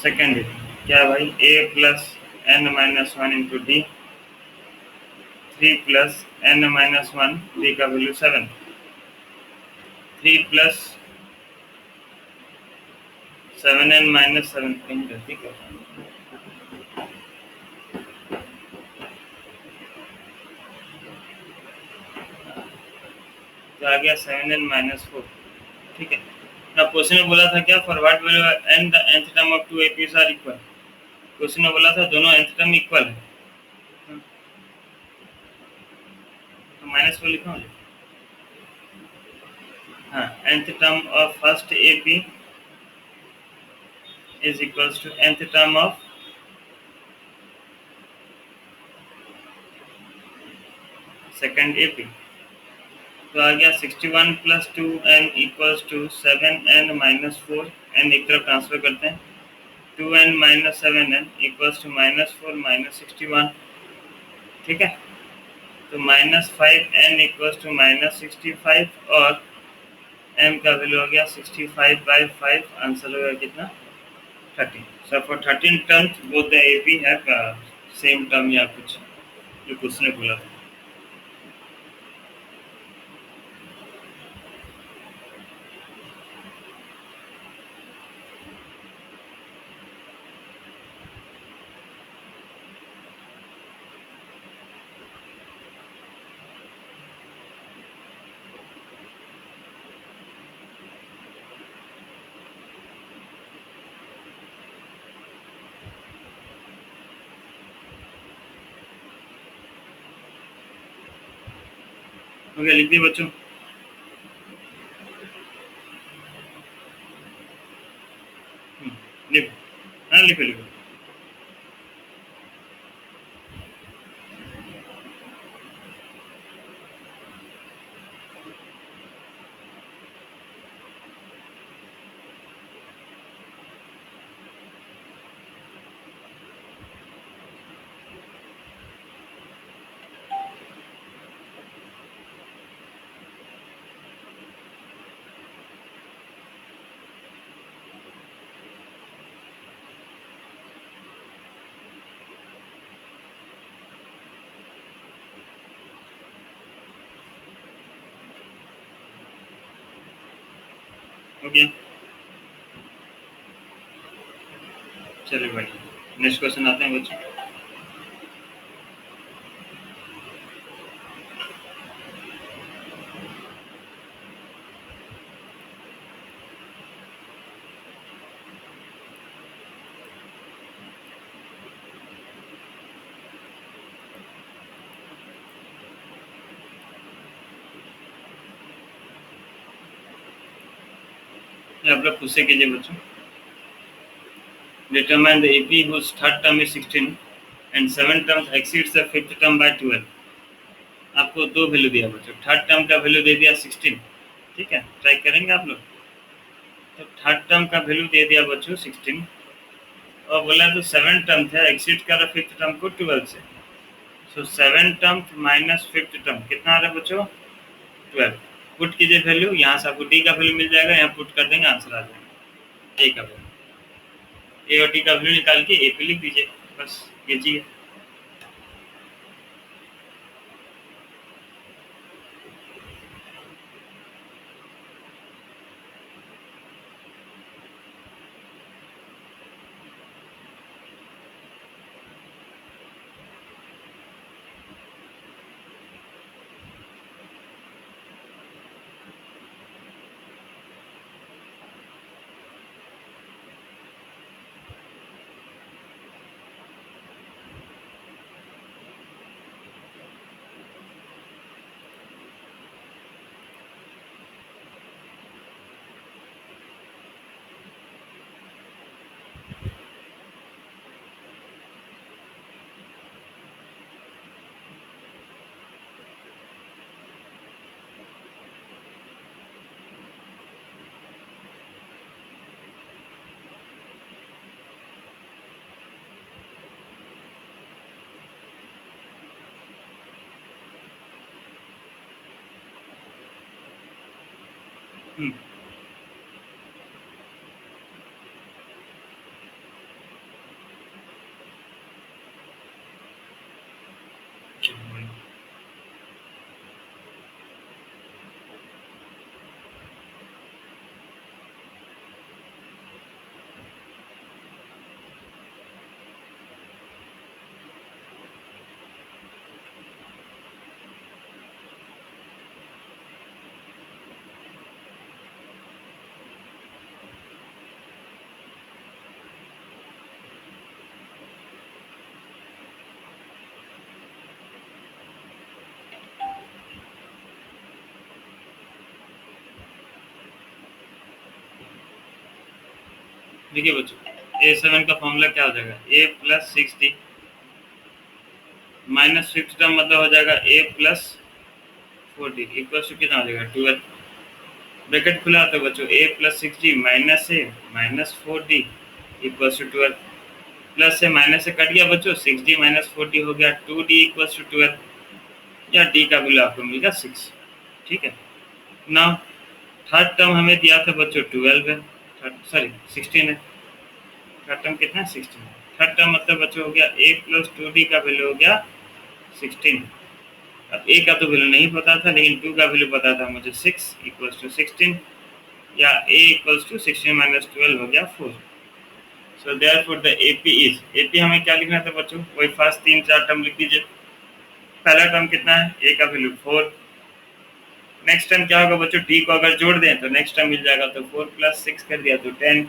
सेकेंड क्या है भाई, a plus n minus 1 into D, 3 plus n minus 1, d का वैल्यू 7, 3 प्लस 7n माइनस 7 कहीं गलती कर रहा हूं, तो आ गया 7n माइनस 4। ठीक है ना, क्वेश्चन में बोला था क्या, for what value and the nth term of two APs are equal. Question में बोला था दोनों nth टर्म इक्वल है, तो माइनस 4 लिखा हूँ। हाँ, nth term of first AP is equals to nth term of second AP, तो आ गया 61 plus 2n equals to 7n minus 4, n एक तरफ ट्रांसफर करते हैं, 2n minus 7n equals to minus 4 minus 61। ठीक है, तो minus 5n equals to minus 65 और m का वैल्यू हो गया 65 बाई 5, आंसर हो गया कितना 13। So for 13 terms both the AP have same term या कुछ जो क्वेश्चन ने बोला था। ओके, लिख दिए बच्चों? लिखो, हाँ लिखो लिखो। ओके, चलिए भाई नेक्स्ट क्वेश्चन आते हैं बच्चों। आप लोग खुद से कीजिए बच्चों। Determine the AP whose third term is 16 and 7 terms exceeds the fifth term by 12। आपको दो वैल्यू दिया बच्चों, थर्ड टर्म का वैल्यू दे दिया 16 ठीक है, ट्राई करेंगे आप लोग। तो थर्ड टर्म का वैल्यू दे दिया बच्चों 16 और बोला तो 7 टर्म था, एक्सिट कर रहा फिफ्थ टर्म को 12 से। सो 7 टर्म माइनस फिफ्थ टर्म कितना आ रहा है बच्चों 12। पुट कीजिए वैल्यू, यहाँ से आपको डी का वैल्यू मिल जाएगा, यहाँ पुट कर देंगे आंसर आ जाएगा ए का वैल्यू। ए और डी का वैल्यू निकाल के ए पे लिख दीजिए, बस कीजिए। हम्म, देखिए बच्चों A7 का फॉर्मूला क्या हो जाएगा, a plus 6d minus fifth term मतलब हो जाएगा a plus 4d equal to कितना हो जाएगा 12। ब्रैकेट खुला तो बच्चों a plus 6d minus a minus 4d equal to 12। Plus से माइनस से कट गया बच्चों, 6d माइनस 4d हो गया 2d इक्वल टू 12 या d का वैल्यू आपको मिलेगा 6। ठीक है, नाउ थर्ड टर्म हमें दिया था बच्चों 12 है, सॉरी 16 है। थर्ड टर्म कितना है 16। थर्ड टर्म मतलब बच्चों हो गया a प्लस 2d का वैल्यू हो गया 16। अब a का तो वैल्यू नहीं पता था, लेकिन 2 का वैल्यू पता था मुझे 6 इक्वल्स टू 16 या a इक्वल्स टू 16 माइनस 12 हो गया 4। So therefore the AP is, AP हमें क्या लिखना था बच्चों, वही फर्स्ट 3-4 टर्म लिख दीजिए। पहला टर्म कितना है, a का वैल्यू 4। नेक्स्ट टर्म क्या होगा बच्चों, d को अगर जोड़ दें तो नेक्स्ट टर्म मिल जाएगा, तो 4 प्लस 6 कर दिया तो 10,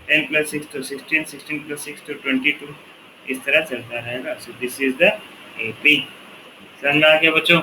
10 प्लस 6 तो 16, 16 प्लस 6 तो 22, इस तरह चलता रहेगा। So this is the AP। समझ में आ गया बच्चों।